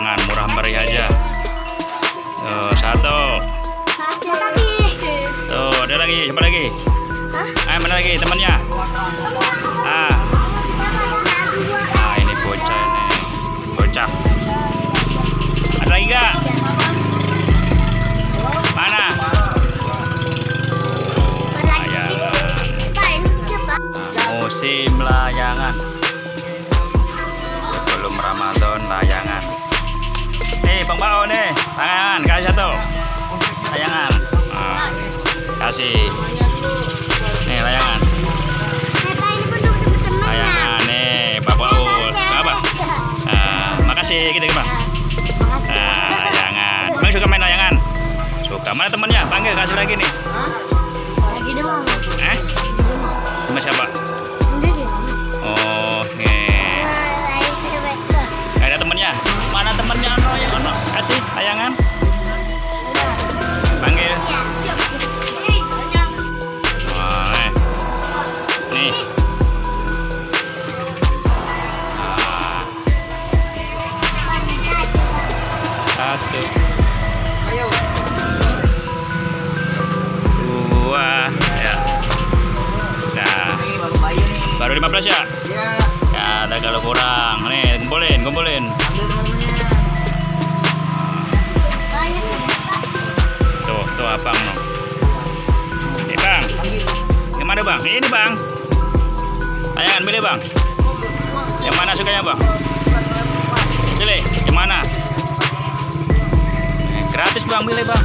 layangan murah meriah aja. Tuh, satu. Tuh, ada lagi, siapa lagi? Mana lagi temannya? Ini bocah nih. Bocah. Ada lagi nggak? Mana? Musim layangan. Sebelum Ramadan layangan. Nih Bang Bao nih, tangan kasih satu. Layangan. Kasih. Nih layangan. Layangan nih Pak Baul. Apa? Makasih gitu Bang. Layangan. Bang suka main layangan? Suka. Mana temannya? Panggil kasih lagi nih. Lagi deh Bang. Sama siapa? Ada temennya? Mana temennya? Yang kasih layangan. Panggil. Nih. Satu. Dua. Ya. Nah. Baru 15 ya? Ya ada kalau kurang. Nih, kumpulin. Tuh abang no. Nih Bang. Yang mana Bang? Ini Bang. Layangan pilih Bang. Yang mana sukanya Bang? Pilih. Yang mana? Gratis Bang, pilih Bang.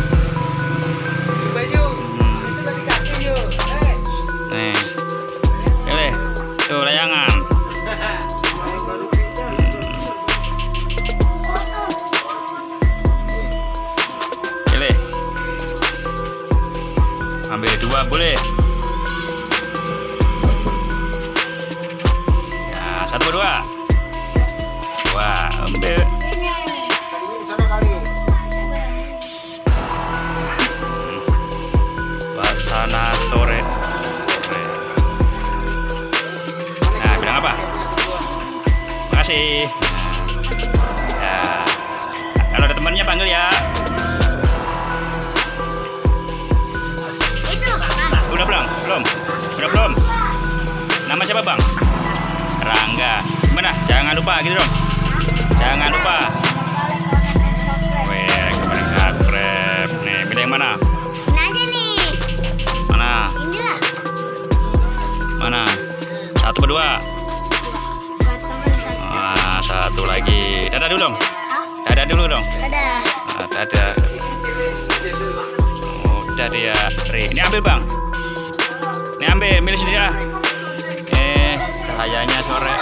Nih. Pilih. Tuh layangan. Pilih. Ambil dua boleh. Ya, satu dua. Wah, ambil. Suasana sore. Nah, bilang apa? Makasih. Ya. Kalau ada temannya panggil ya. Udah belum? Udah belum? Nama siapa Bang? Rangga. Gimana? Jangan lupa gitu dong. Jangan lupa. Wih, kemarin subscribe. Nih, pilih yang mana? Ini aja nih. Mana? Inilah. Mana? Satu berdua. Satu lagi. Dadah dulu dong. Dadah dulu dong. Dadah. Dadah. Udah dia. Ini ambil Bang. Ini ambil, milih sendiri ah. Cahayanya sore.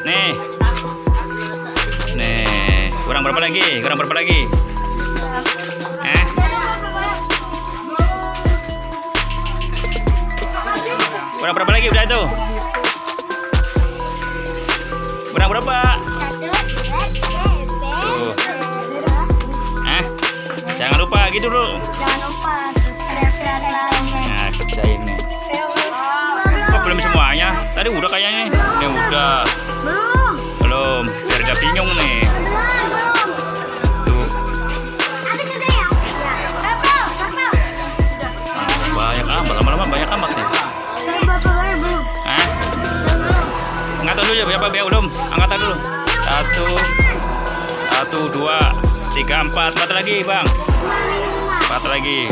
Nih. Kurang berapa lagi? Kurang berapa lagi udah itu? Kurang berapa? Tuh. Jangan lupa gitu dulu. Jangan lupa subscribe like-nya. Nah, kerjain nih. Kok belum semuanya? Tadi udah kayaknya. Ini udah. Belum. Biar gak bingung nih. Tuh. Banyak amat, lama-lama banyak amat nih. Angkatan dulu ya, berapa belum? Angkatan dulu. 1, 2, 3, 4 lagi Bang. 4 lagi.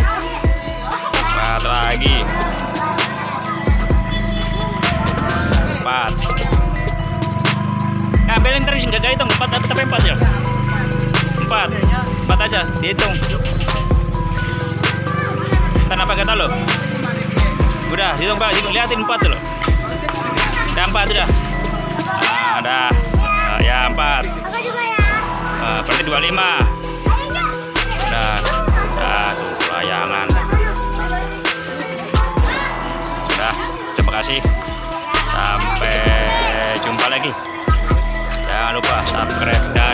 Nah, ambil yang terus nggak hitung 4 tapi 4 ya. 4 aja dihitung. Kenapa kata lo? Udah hitung Pak, liatin 4 loh. Ada 4 udah. Ada. Ya 4. Aku juga ya. Berarti 25. Udah. Tuh layangan. Udah. Terima kasih. Sampai jumpa lagi. Jangan lupa subscribe dan